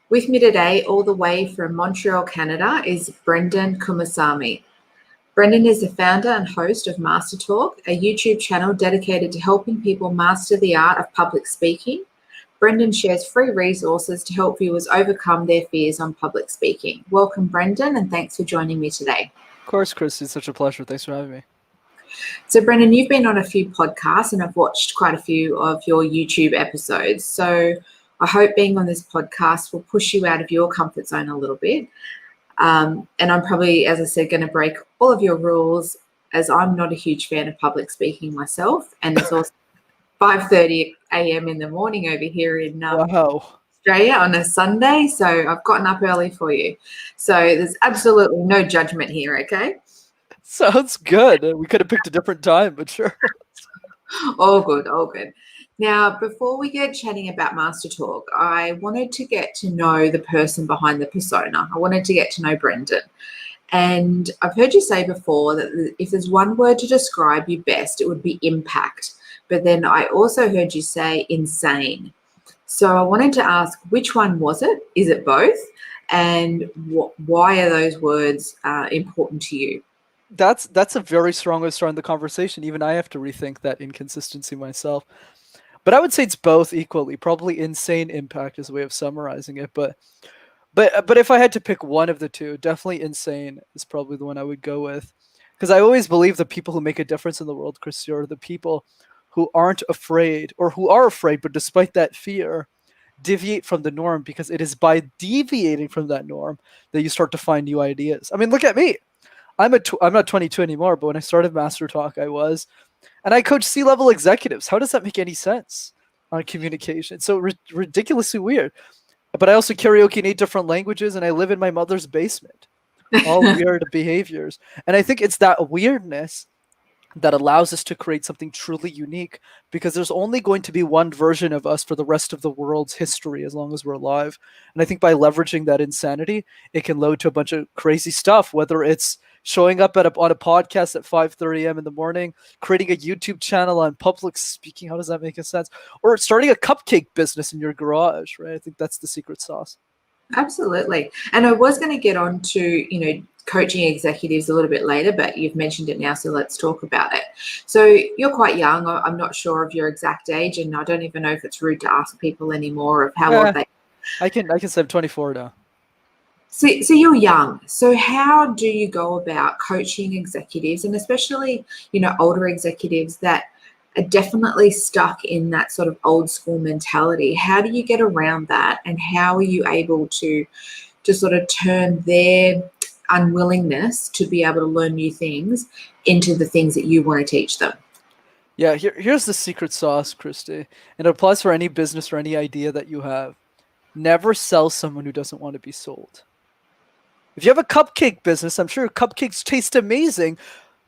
With me today, all the way from Montreal, Canada, is Brenden Kumarasamy. Brenden is the founder and host of Master Talk, a YouTube channel dedicated to helping people master the art of public speaking. Brenden shares free resources to help viewers overcome their fears on public speaking. Welcome, Brenden, and thanks for joining me today. Of course, Chris, it's such a pleasure. Thanks for having me. So, Brenden, you've been on a few podcasts and I've watched quite a few of your YouTube episodes. So I hope being on this podcast will push you out of your comfort zone a little bit. And I'm probably, as I said, going to break all of your rules, as I'm not a huge fan of public speaking myself. And it's also 5:30 a.m. in the morning over here in Australia on a Sunday. So I've gotten up early for you. So there's absolutely no judgment here, okay? Sounds good. We could have picked a different time, but sure. All good, all good. Now, before we get chatting about Master Talk, I wanted to get to know the person behind the persona. I wanted to get to know Brenden. And I've heard you say before that if there's one word to describe you best, it would be impact. But then I also heard you say insane. So I wanted to ask, which one was it? Is it both? And why are those words important to you? That's a very strong way to start in the conversation. Even I have to rethink that inconsistency myself. But I would say it's both equally. Probably insane impact is a way of summarizing it. But if I had to pick one of the two, definitely insane is probably the one I would go with. Because I always believe the people who make a difference in the world, Christy, are the people who aren't afraid, or who are afraid, but despite that fear, deviate from the norm, because it is by deviating from that norm that you start to find new ideas. I mean, look at me. I'm not 22 anymore, but when I started Master Talk, I was. And I coach C-level executives. How does that make any sense on communication? It's so ridiculously weird. But I also karaoke in 8 different languages, and I live in my mother's basement. All weird behaviors. And I think it's that weirdness that allows us to create something truly unique, because there's only going to be one version of us for the rest of the world's history as long as we're alive. And I think by leveraging that insanity, it can load to a bunch of crazy stuff, whether it's showing up on a podcast at 5:30 a.m. in the morning, creating a YouTube channel on public speaking. How does that make sense? Or starting a cupcake business in your garage, right? I think that's the secret sauce. Absolutely. And I was going to get on to, coaching executives a little bit later, but you've mentioned it now, so let's talk about it. So you're quite young. I'm not sure of your exact age, and I don't even know if it's rude to ask people anymore of how old they are. I can say I'm 24 now. So you're young. So how do you go about coaching executives, and especially, older executives that are definitely stuck in that sort of old school mentality? How do you get around that, and how are you able to sort of turn their unwillingness to be able to learn new things into the things that you want to teach them? Yeah, here's the secret sauce, Christy. And it applies for any business or any idea that you have. Never sell someone who doesn't want to be sold. If you have a cupcake business, I'm sure cupcakes taste amazing,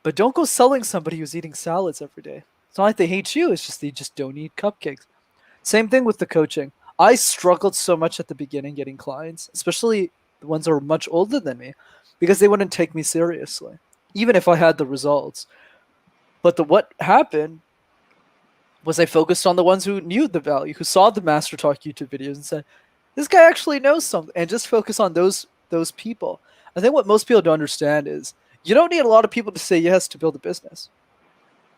but don't go selling somebody who's eating salads every day. It's not like they hate you, it's just they just don't eat cupcakes. Same thing with the coaching. I struggled so much at the beginning getting clients, especially the ones that were much older than me, because they wouldn't take me seriously, even if I had the results. But what happened was I focused on the ones who knew the value, who saw the Master Talk YouTube videos and said, this guy actually knows something, and just focus on those people. I think what most people don't understand is you don't need a lot of people to say yes to build a business.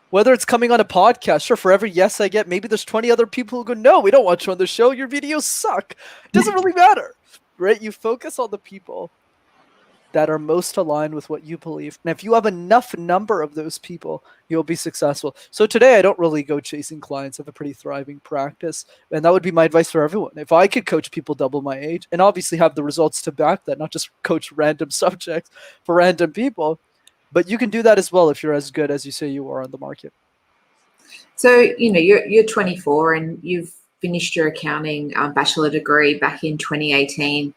Whether it's coming on a podcast, sure, for every yes I get, maybe there's 20 other people who go, no, we don't want you on the show. Your videos suck. It doesn't really matter, right? You focus on the people that are most aligned with what you believe. And if you have enough number of those people, you'll be successful. So today I don't really go chasing clients. I have a pretty thriving practice. And that would be my advice for everyone. If I could coach people double my age and obviously have the results to back that, not just coach random subjects for random people, but you can do that as well if you're as good as you say you are on the market. So, you're 24 and you've finished your accounting bachelor degree back in 2018.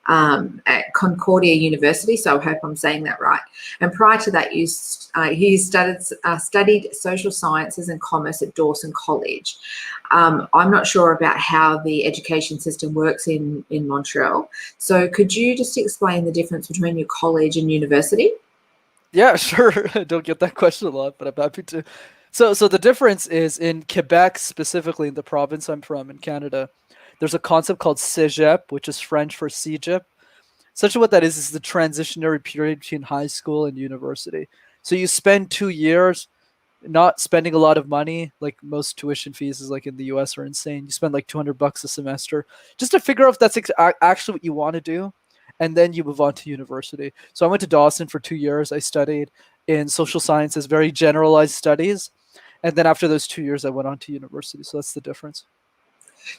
At Concordia University, so I hope I'm saying that right. And prior to that, you studied social sciences and commerce at Dawson College. I'm not sure about how the education system works in Montreal. So could you just explain the difference between your college and university? Yeah, sure. I don't get that question a lot, but I'm happy to. So the difference is in Quebec, specifically in the province I'm from in Canada, there's a concept called cégep, which is French for cégep. Essentially what that is the transitionary period between high school and university. So you spend 2 years not spending a lot of money, like most tuition fees is like in the US are insane. You spend like $200 a semester just to figure out if that's actually what you want to do. And then you move on to university. So I went to Dawson for 2 years. I studied in social sciences, very generalized studies. And then after those 2 years, I went on to university. So that's the difference.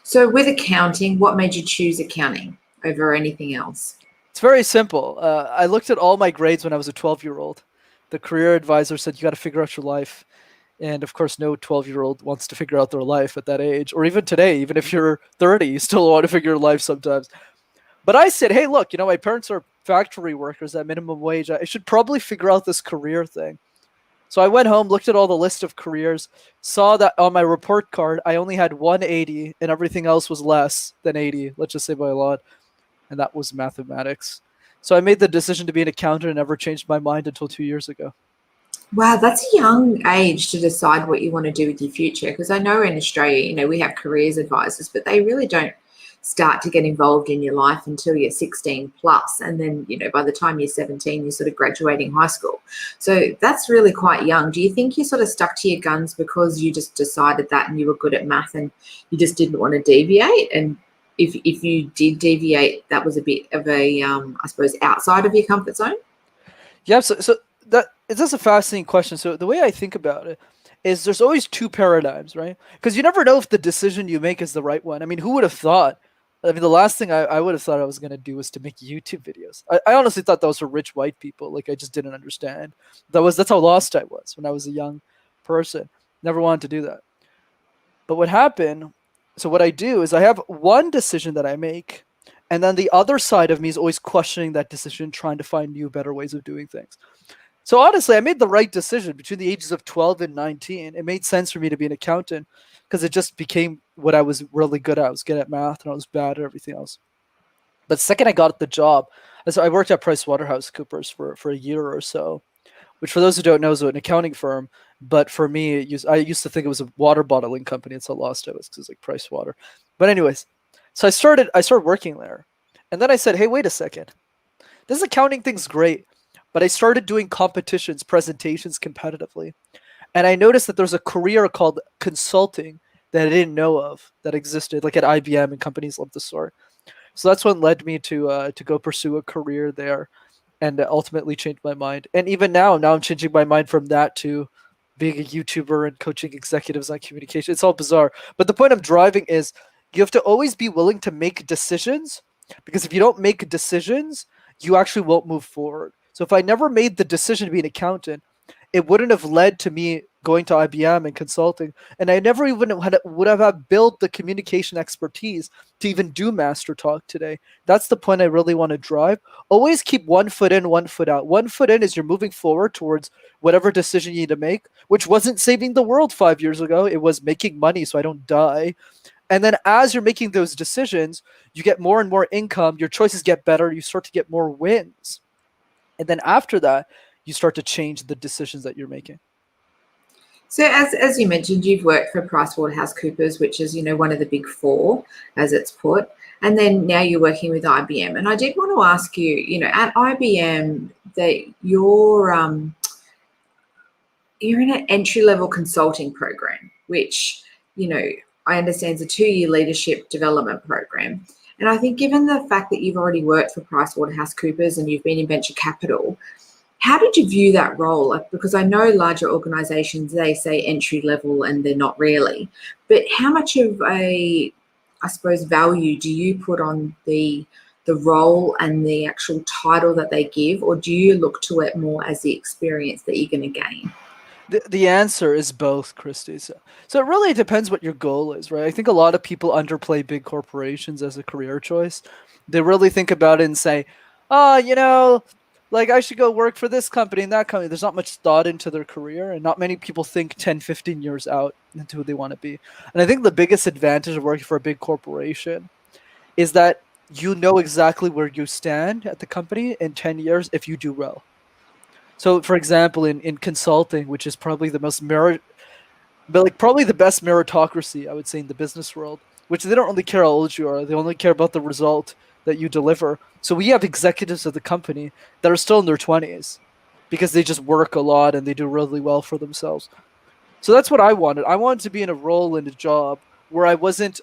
So with accounting, what made you choose accounting over anything else? It's very simple. I looked at all my grades when I was a 12-year-old. The career advisor said, you got to figure out your life. And of course, no 12-year-old wants to figure out their life at that age, or even today, even if you're 30, you still want to figure your life sometimes. But I said, hey, look, my parents are factory workers at minimum wage. I should probably figure out this career thing. So I went home, looked at all the list of careers, saw that on my report card, I only had 180 and everything else was less than 80, let's just say by a lot. And that was mathematics. So I made the decision to be an accountant and never changed my mind until 2 years ago. Wow, that's a young age to decide what you want to do with your future. Because I know in Australia, we have careers advisors, but they really don't start to get involved in your life until you're 16 plus. And then, by the time you're 17, you're sort of graduating high school. So that's really quite young. Do you think you sort of stuck to your guns because you just decided that and you were good at math and you just didn't want to deviate? And if you did deviate, that was a bit of a, I suppose, outside of your comfort zone? Yeah, so that's a fascinating question. So the way I think about it is there's always two paradigms, right? Because you never know if the decision you make is the right one. I mean, who would have thought? I mean, the last thing I would have thought I was going to do was to make YouTube videos. I honestly thought that was for rich white people. Like, I just didn't understand. That's how lost I was when I was a young person. Never wanted to do that. But what happened, so what I do is I have one decision that I make, and then the other side of me is always questioning that decision, trying to find new, better ways of doing things. So honestly, I made the right decision between the ages of 12 and 19. It made sense for me to be an accountant because it just became what I was really good at. I was good at math and I was bad at everything else. But the second I got the job, so I worked at PricewaterhouseCoopers for a year or so, which for those who don't know is an accounting firm. But for me, I used to think it was a water bottling company. It's how lost I was because it's like Price Water. But anyways, so I started working there. And then I said, hey, wait a second. This accounting thing's great. But I started doing competitions, presentations competitively. And I noticed that there's a career called consulting that I didn't know of that existed, like at IBM and companies of the sort. So that's what led me to go pursue a career there and ultimately changed my mind. And even now I'm changing my mind from that to being a YouTuber and coaching executives on communication. It's all bizarre. But the point I'm driving is you have to always be willing to make decisions, because if you don't make decisions, you actually won't move forward. So if I never made the decision to be an accountant, it wouldn't have led to me going to IBM and consulting. And I never even would have built the communication expertise to even do Master Talk today. That's the point I really want to drive. Always keep 1 foot in, 1 foot out. 1 foot in is you're moving forward towards whatever decision you need to make, which wasn't saving the world 5 years ago. It was making money so I don't die. And then as you're making those decisions, you get more and more income. Your choices get better. You start to get more wins. And then after that, you start to change the decisions that you're making. So as you mentioned, you've worked for PricewaterhouseCoopers, which is, one of the big four, as it's put. And then now you're working with IBM. And I did want to ask you, at IBM, that you're in an entry-level consulting program, which, I understand is a 2-year leadership development program. And I think given the fact that you've already worked for PricewaterhouseCoopers and you've been in venture capital, how did you view that role? Because I know larger organizations, they say entry level and they're not really. But how much of a, I suppose, value do you put on the role and the actual title that they give? Or do you look to it more as the experience that you're going to gain? The answer is both, Christy. So it really depends what your goal is, right? I think a lot of people underplay big corporations as a career choice. They really think about it and say, like I should go work for this company and that company. There's not much thought into their career, and not many people think 10, 15 years out into who they want to be. And I think the biggest advantage of working for a big corporation is that you know exactly where you stand at the company in 10 years if you do well. So, for example, in consulting, which is probably the most probably the best meritocracy, I would say, in the business world, which they don't really care how old you are. They only care about the result that you deliver. So we have executives of the company that are still in their 20s because they just work a lot and they do really well for themselves. So that's what I wanted. I wanted to be in a role in a job where I wasn't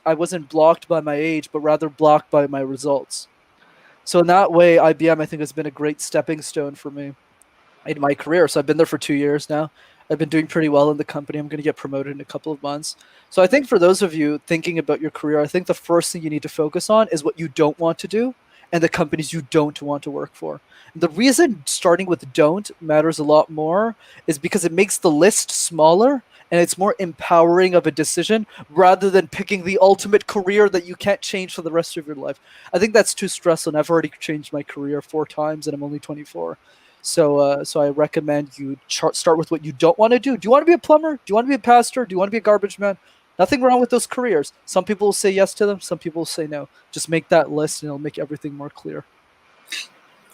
blocked by my age, but rather blocked by my results. So in that way, IBM I think has been a great stepping stone for me in my career. So I've been there for 2 years now. I've been doing pretty well in the company. I'm going to get promoted in a couple of months. So I think for those of you thinking about your career, I think the first thing you need to focus on is what you don't want to do and the companies you don't want to work for. The reason starting with don't matters a lot more is because it makes the list smaller and it's more empowering of a decision rather than picking the ultimate career that you can't change for the rest of your life. I think that's too stressful, and I've already changed my career 4 times and I'm only 24. So I recommend you start with what you don't want to do. Do you want to be a plumber? Do you want to be a pastor? Do you want to be a garbage man? Nothing wrong with those careers. Some people will say yes to them. Some people will say no. Just make that list and it'll make everything more clear.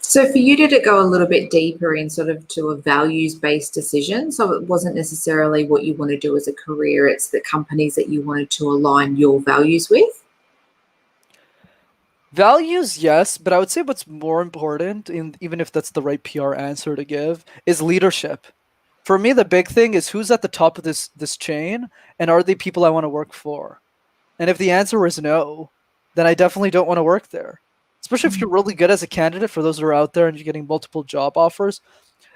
So for you, did it go a little bit deeper in sort of to a values-based decision? So it wasn't necessarily what you want to do as a career, it's the companies that you wanted to align your values with? Values, yes, but I would say what's more important, even if that's the right PR answer to give, is leadership. For me, the big thing is who's at the top of this chain, and are they people I want to work for? And if the answer is no, then I definitely don't want to work there. Especially if you're really good as a candidate, for those that are out there and you're getting multiple job offers,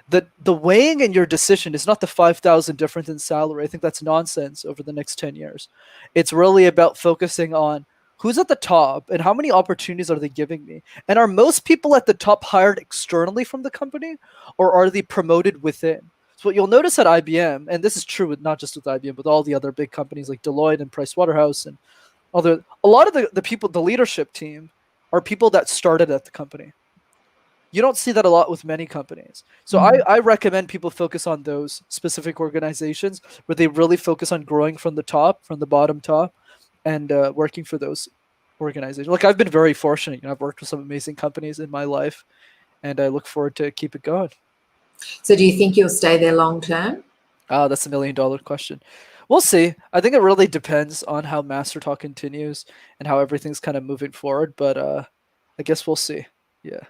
the weighing in your decision is not the 5,000 difference in salary. I think that's nonsense over the next 10 years. It's really about focusing on who's at the top and how many opportunities are they giving me? And are most people at the top hired externally from the company or are they promoted within? So what you'll notice at IBM, and this is true with not just with IBM, but all the other big companies like Deloitte and Pricewaterhouse and a lot of the people, the leadership team are people that started at the company. You don't see that a lot with many companies. So I recommend people focus on those specific organizations where they really focus on growing from the top, from the bottom top, and working for those organizations. Like I've been very fortunate. I've worked with some amazing companies in my life, and I look forward to keep it going. So do you think you'll stay there long term? That's $1 million question. We'll see. I think it really depends on how Master Talk continues and how everything's kind of moving forward. But I guess we'll see. Yeah.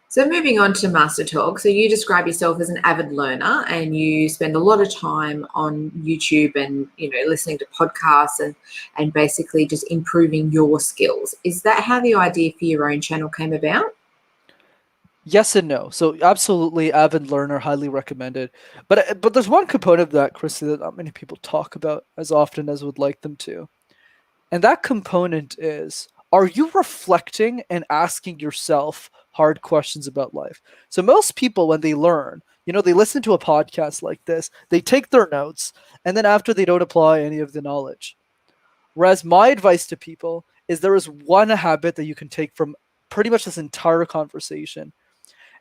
So moving on to Master Talk. So you describe yourself as an avid learner and you spend a lot of time on YouTube and, listening to podcasts and basically just improving your skills. Is that how the idea for your own channel came about? Yes and no. So absolutely, avid learner, highly recommended. But there's one component of that, Christy, that not many people talk about as often as would like them to. And that component is, are you reflecting and asking yourself hard questions about life? So most people, when they learn, they listen to a podcast like this, they take their notes, and then after they don't apply any of the knowledge. Whereas my advice to people is there is one habit that you can take from pretty much this entire conversation.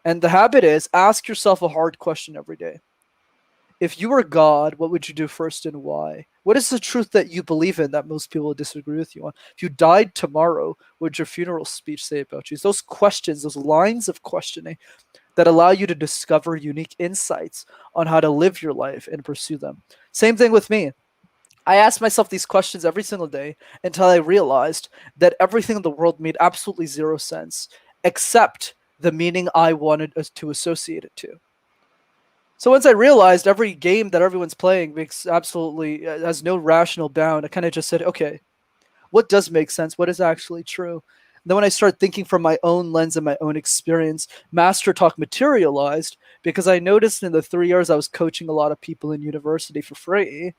And the habit is ask yourself a hard question every day. If you were God, what would you do first and why? What is the truth that you believe in that most people would disagree with you on? If you died tomorrow, what would your funeral speech say about you? It's those questions, those lines of questioning that allow you to discover unique insights on how to live your life and pursue them. Same thing with me. I asked myself these questions every single day until I realized that everything in the world made absolutely zero sense, except the meaning I wanted us to associate it to. So once I realized every game that everyone's playing has no rational bound, I kind of just said, okay, what does make sense? What is actually true? And then when I started thinking from my own lens and my own experience, Master Talk materialized because I noticed in the 3 years I was coaching a lot of people in university for free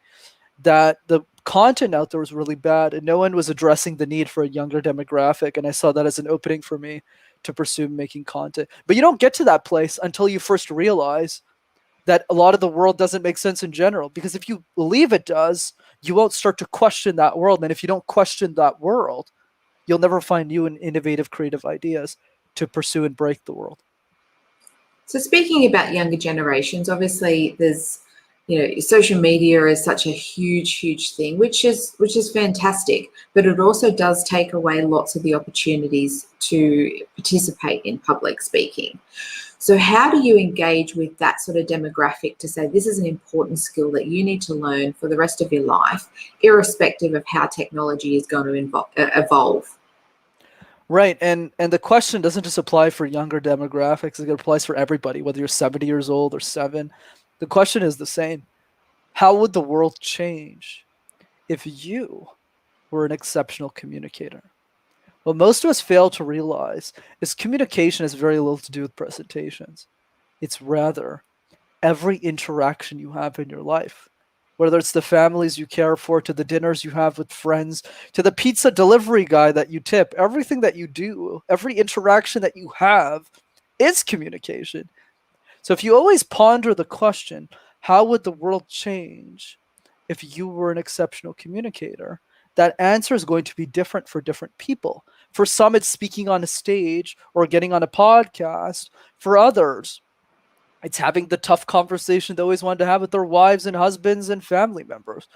that the content out there was really bad and no one was addressing the need for a younger demographic. And I saw that as an opening for me to pursue making content. But you don't get to that place until you first realize that a lot of the world doesn't make sense in general. Because if you believe it does, you won't start to question that world. And if you don't question that world, you'll never find new and innovative, creative ideas to pursue and break the world. So speaking about younger generations, obviously there's social media is such a huge thing, which is fantastic, but it also does take away lots of the opportunities to participate in public speaking. So how do you engage with that sort of demographic to say this is an important skill that you need to learn for the rest of your life, irrespective of how technology is going to evolve? Right, and the question doesn't just apply for younger demographics; it applies for everybody, whether you're 70 years old or 7. The question is the same: how would the world change if you were an exceptional communicator? What most of us fail to realize is communication has very little to do with presentations. It's rather every interaction you have in your life, whether it's the families you care for, to the dinners you have with friends, to the pizza delivery guy that you tip, everything that you do, every interaction that you have is communication. So if you always ponder the question, how would the world change if you were an exceptional communicator? That answer is going to be different for different people. For some, it's speaking on a stage or getting on a podcast. For others, it's having the tough conversation they always wanted to have with their wives and husbands and family members.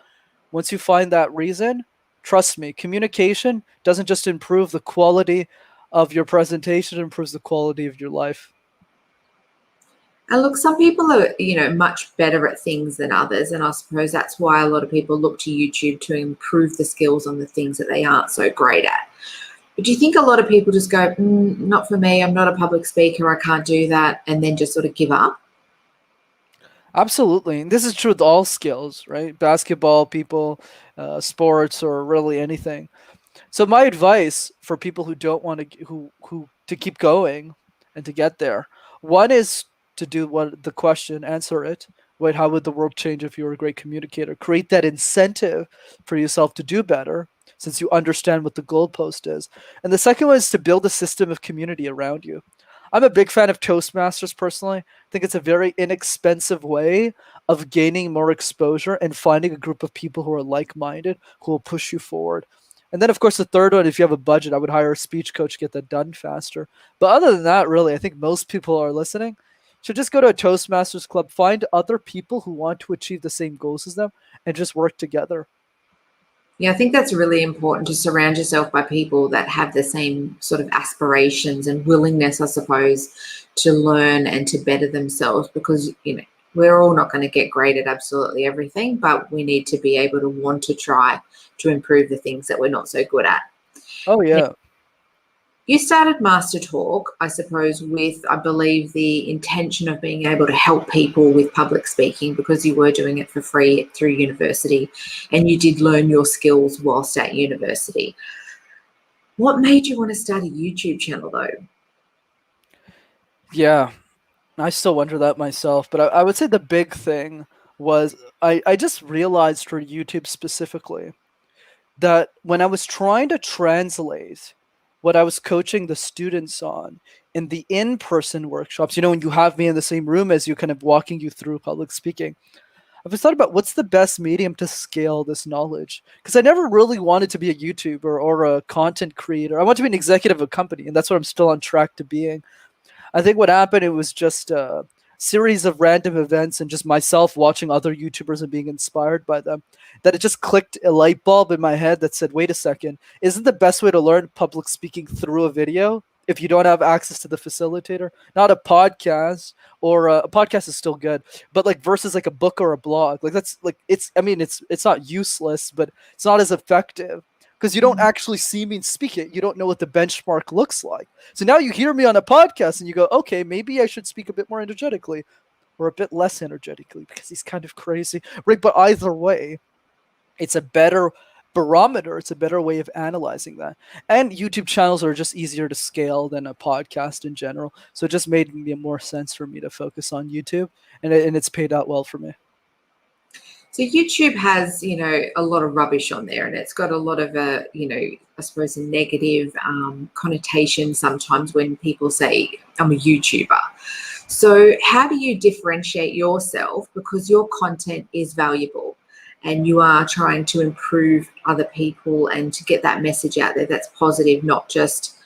Once you find that reason, trust me, communication doesn't just improve the quality of your presentation, it improves the quality of your life. And look, some people are, much better at things than others. And I suppose that's why a lot of people look to YouTube to improve the skills on the things that they aren't so great at. But do you think a lot of people just go, not for me, I'm not a public speaker, I can't do that, and then just sort of give up? Absolutely. And this is true with all skills, right? Basketball, people, sports, or really anything. So my advice for people who don't want to who to keep going and to get there, one is to do what the question, answer it. Wait, how would the world change if you were a great communicator? Create that incentive for yourself to do better since you understand what the goalpost is. And the second one is to build a system of community around you. I'm a big fan of Toastmasters personally. I think it's a very inexpensive way of gaining more exposure and finding a group of people who are like-minded, who will push you forward. And then, of course, the third one, if you have a budget, I would hire a speech coach to get that done faster. But other than that, really, I think most people are listening should just go to a Toastmasters club, find other people who want to achieve the same goals as them, and just work together. Yeah, I think that's really important to surround yourself by people that have the same sort of aspirations and willingness, I suppose, to learn and to better themselves, because, we're all not going to get great at absolutely everything, but we need to be able to want to try to improve the things that we're not so good at. Oh, yeah. You started Master Talk, I suppose, with, I believe, the intention of being able to help people with public speaking because you were doing it for free through university and you did learn your skills whilst at university. What made you want to start a YouTube channel, though? Yeah, I still wonder that myself. But I would say the big thing was I just realized for YouTube specifically that when I was trying to translate what I was coaching the students on in the in-person workshops, when you have me in the same room as you, kind of walking you through public speaking, I've just thought about what's the best medium to scale this knowledge. Because I never really wanted to be a YouTuber or a content creator. I want to be an executive of a company, and that's what I'm still on track to being. I think what happened, it was just a series of random events and just myself watching other YouTubers and being inspired by them, that it just clicked a light bulb in my head that said, wait a second, isn't the best way to learn public speaking through a video if you don't have access to the facilitator? Not a podcast, or a podcast is still good, but like versus like a book or a blog, like that's like, it's not useless, but it's not as effective because you don't actually see me speak it. You don't know what the benchmark looks like. So now you hear me on a podcast and you go, okay, maybe I should speak a bit more energetically or a bit less energetically because he's kind of crazy, right? But either way, it's a better barometer. It's a better way of analyzing that. And YouTube channels are just easier to scale than a podcast in general. So it just made more sense for me to focus on YouTube, and it's paid out well for me. So YouTube has, a lot of rubbish on there, and it's got a lot of, I suppose, a negative connotation sometimes when people say, I'm a YouTuber. So how do you differentiate yourself, because your content is valuable and you are trying to improve other people and to get that message out there that's positive, not just,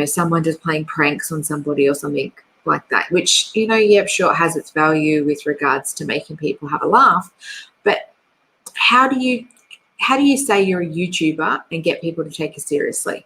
someone just playing pranks on somebody or something? like that, which, you know, yep, sure, it has its value with regards to making people have a laugh. But how do you say you're a YouTuber and get people to take you seriously?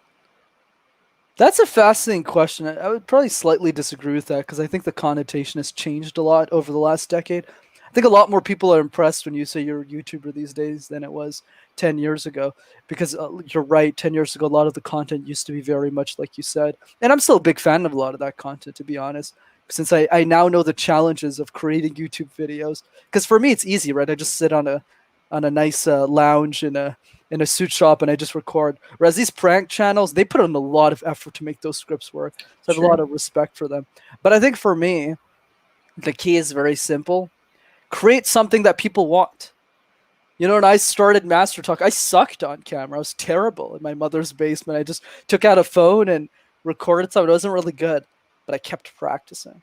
That's a fascinating question. I would probably slightly disagree with that because I think the connotation has changed a lot over the last decade. I think a lot more people are impressed when you say you're a YouTuber these days than it was 10 years ago because you're right. 10 years ago, a lot of the content used to be very much like you said. And I'm still a big fan of a lot of that content, to be honest, since I now know the challenges of creating YouTube videos. Because for me, it's easy, right? I just sit on a nice lounge in a suit shop and I just record. Whereas these prank channels, they put in a lot of effort to make those scripts work. So I have a lot of respect for them. But I think for me, the key is very simple. Create something that people want. You know, when I started Master Talk, I sucked on camera. I was terrible in my mother's basement. I just took out a phone and recorded something. It wasn't really good, but I kept practicing.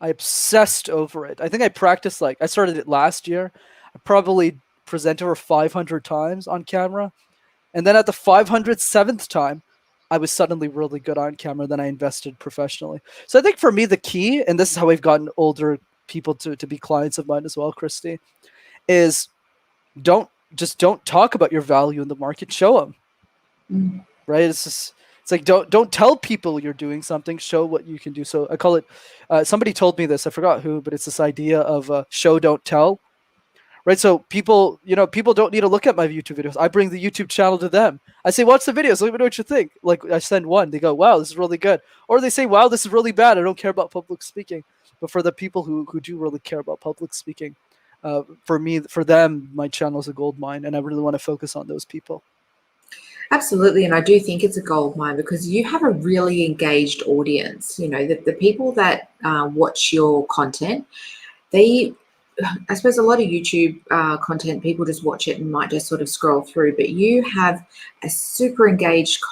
I obsessed over it. I think I practiced I started it last year. I probably presented over 500 times on camera. And then at the 507th time, I was suddenly really good on camera. Then I invested professionally. So I think for me, the key, and this is how we've gotten older people to be clients of mine as well, Christy, is don't talk about your value in the market. Show them, right? It's like don't tell people you're doing something. Show what you can do. So I call it. Somebody told me this. I forgot who, but it's this idea of show, don't tell. Right, so people don't need to look at my YouTube videos. I bring the YouTube channel to them. I say, watch the videos. Let me know what you think. Like I send one, they go, wow, this is really good. Or they say, wow, this is really bad. I don't care about public speaking. But for the people who do really care about public speaking, for them, my channel is a gold mine, and I really want to focus on those people. Absolutely, and I do think it's a gold mine because you have a really engaged audience. You know, the people that watch your content, I suppose a lot of YouTube content, people just watch it and might just sort of scroll through, but you have a super engaged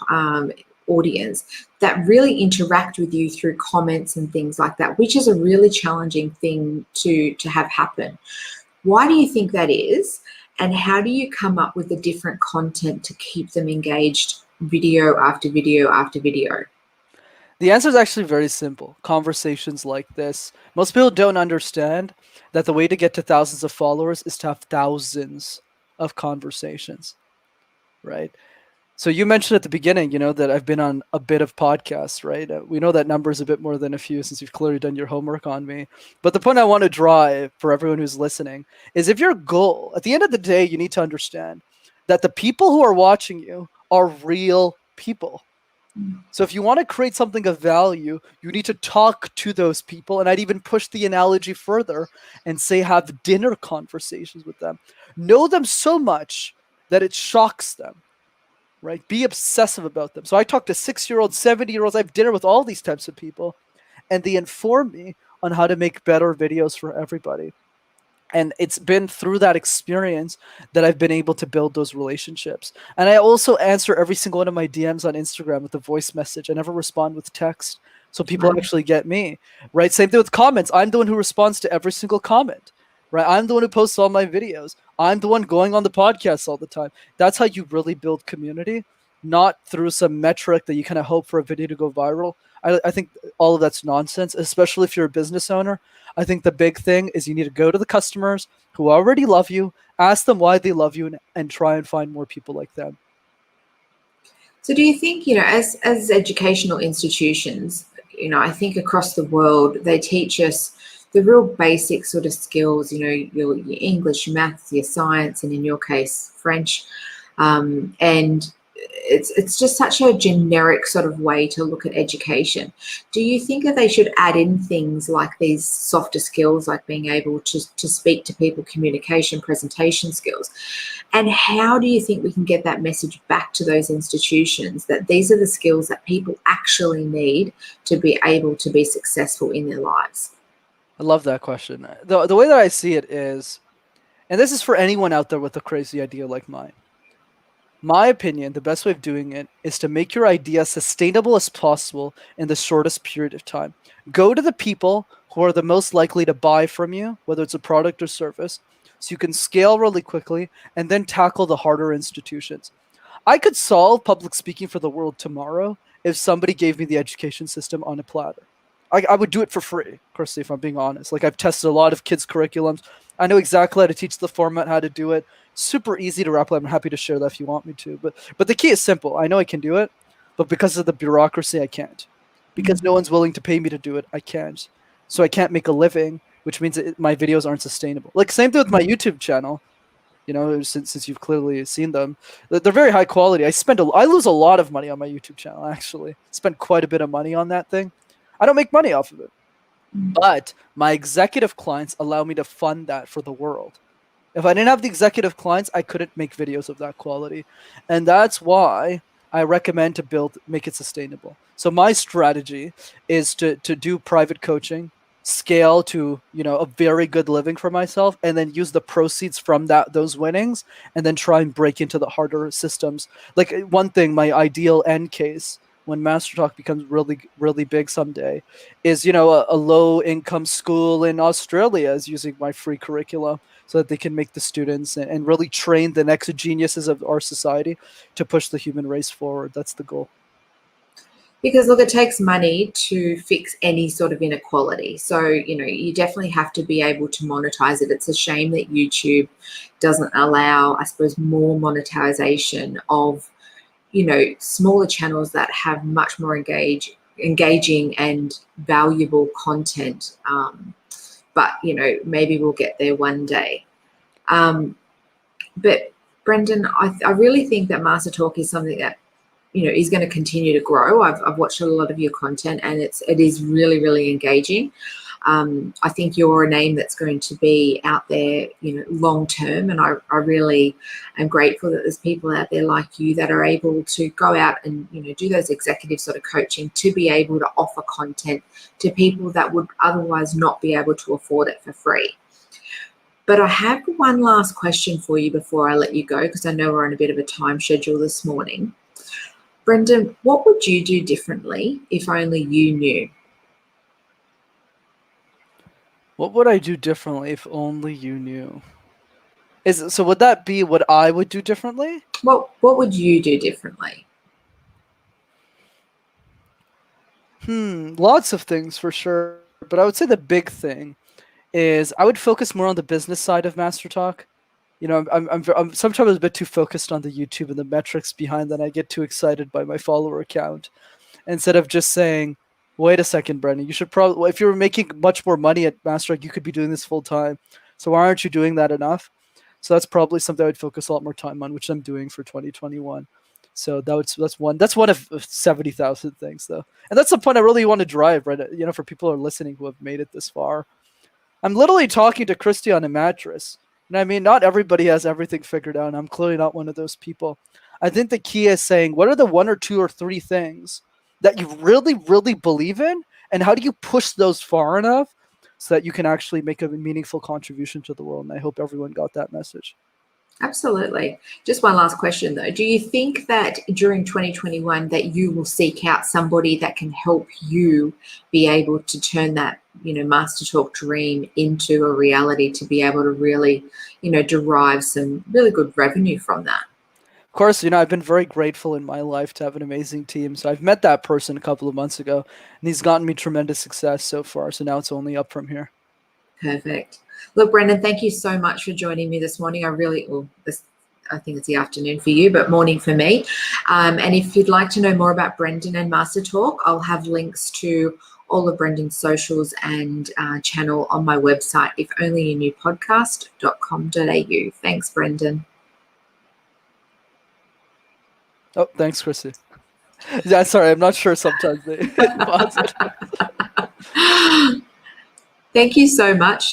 audience that really interact with you through comments and things like that, which is a really challenging thing to have happen. Why do you think that is? And how do you come up with the different content to keep them engaged video after video after video? The answer is actually very simple. Conversations like this. Most people don't understand that the way to get to thousands of followers is to have thousands of conversations, right? So you mentioned at the beginning, that I've been on a bit of podcasts, right? We know that number is a bit more than a few since you've clearly done your homework on me. But the point I want to draw for everyone who's listening is if your goal, at the end of the day, you need to understand that the people who are watching you are real people. So if you want to create something of value, you need to talk to those people. And I'd even push the analogy further and say have dinner conversations with them. Know them so much that it shocks them. Right? Be obsessive about them. So I talk to 6-year-olds, 70-year-olds. I have dinner with all these types of people, and they inform me on how to make better videos for everybody. And it's been through that experience that I've been able to build those relationships. And I also answer every single one of my DMs on Instagram with a voice message. I never respond with text. So people actually get me, right? Same thing with comments. I'm the one who responds to every single comment, right? I'm the one who posts all my videos. I'm the one going on the podcast all the time. That's how you really build community, not through some metric that you kind of hope for a video to go viral. I think all of that's nonsense, especially if you're a business owner. I think the big thing is you need to go to the customers who already love you, ask them why they love you, and try and find more people like them. So do you think, as educational institutions, I think across the world, they teach us the real basic sort of skills, your English, maths, your science, and in your case, French. And it's just such a generic sort of way to look at education. Do you think that they should add in things like these softer skills, like being able to speak to people, communication, presentation skills? And how do you think we can get that message back to those institutions that these are the skills that people actually need to be able to be successful in their lives? I love that question. The way that I see it is, and this is for anyone out there with a crazy idea like mine. My opinion, the best way of doing it is to make your idea sustainable as possible in the shortest period of time. Go to the people who are the most likely to buy from you, whether it's a product or service, so you can scale really quickly and then tackle the harder institutions. I could solve public speaking for the world tomorrow if somebody gave me the education system on a platter. I would do it for free, Christy, if I'm being honest. Like, I've tested a lot of kids' curriculums. I know exactly how to teach the format, how to do it. Super easy to wrap up. I'm happy to share that if you want me to. But the key is simple. I know I can do it, but because of the bureaucracy, I can't. Because no one's willing to pay me to do it, I can't. So I can't make a living, which means my videos aren't sustainable. Like, same thing with my YouTube channel. Since you've clearly seen them, they're very high quality. I lose a lot of money on my YouTube channel, actually. Spend quite a bit of money on that thing. I don't make money off of it. But my executive clients allow me to fund that for the world. If I didn't have the executive clients, I couldn't make videos of that quality. And that's why I recommend to make it sustainable. So my strategy is to do private coaching, scale to a very good living for myself, and then use the proceeds from those winnings, and then try and break into the harder systems. Like, one thing, my ideal end case when Master Talk becomes really, really big someday is, a low income school in Australia is using my free curriculum so that they can make the students and really train the next geniuses of our society to push the human race forward. That's the goal. Because look, it takes money to fix any sort of inequality. So, you definitely have to be able to monetize it. It's a shame that YouTube doesn't allow, I suppose, more monetization of, smaller channels that have much more engaging and valuable content. But, maybe we'll get there one day. But Brenden, I really think that Master Talk is something that is going to continue to grow. I've watched a lot of your content, and it is really, really engaging. I think you're a name that's going to be out there, long term, and I really am grateful that there's people out there like you that are able to go out and do those executive sort of coaching to be able to offer content to people that would otherwise not be able to afford it for free. But I have one last question for you before I let you go, because I know we're on a bit of a time schedule this morning. Brenden, what would you do differently if only you knew? What would I do differently if only you knew? So would that be what I would do differently? What would you do differently? Lots of things for sure. But I would say the big thing is I would focus more on the business side of Master Talk. I'm sometimes a bit too focused on the YouTube and the metrics behind that. I get too excited by my follower count instead of just saying, wait a second, Brenden, you should probably, if you're making much more money at Master Talk, you could be doing this full time. So why aren't you doing that enough? So that's probably something I would focus a lot more time on, which I'm doing for 2021. So that's one of 70,000 things, though. And that's the point I really want to drive, right? For people who are listening who have made it this far. I'm literally talking to Christy on a mattress. And I mean, not everybody has everything figured out. And I'm clearly not one of those people. I think the key is saying, what are the 1 or 2 or 3 things that you really, really believe in? And how do you push those far enough so that you can actually make a meaningful contribution to the world? And I hope everyone got that message. Absolutely. Just one last question, though. Do you think that during 2021 that you will seek out somebody that can help you be able to turn that, Master Talk dream into a reality, to be able to really, derive some really good revenue from that? Of course, I've been very grateful in my life to have an amazing team. So I've met that person a couple of months ago, and he's gotten me tremendous success so far. So now it's only up from here. Perfect. Look, Brenden, thank you so much for joining me this morning. I think it's the afternoon for you, but morning for me. And if you'd like to know more about Brenden and Master Talk, I'll have links to all of Brenden's socials and channel on my website, ifonyouKnewpodcast.com.au. Thanks, Brenden. Oh, thanks, Chrissy. Yeah, sorry, I'm not sure sometimes they pause it. Thank you so much.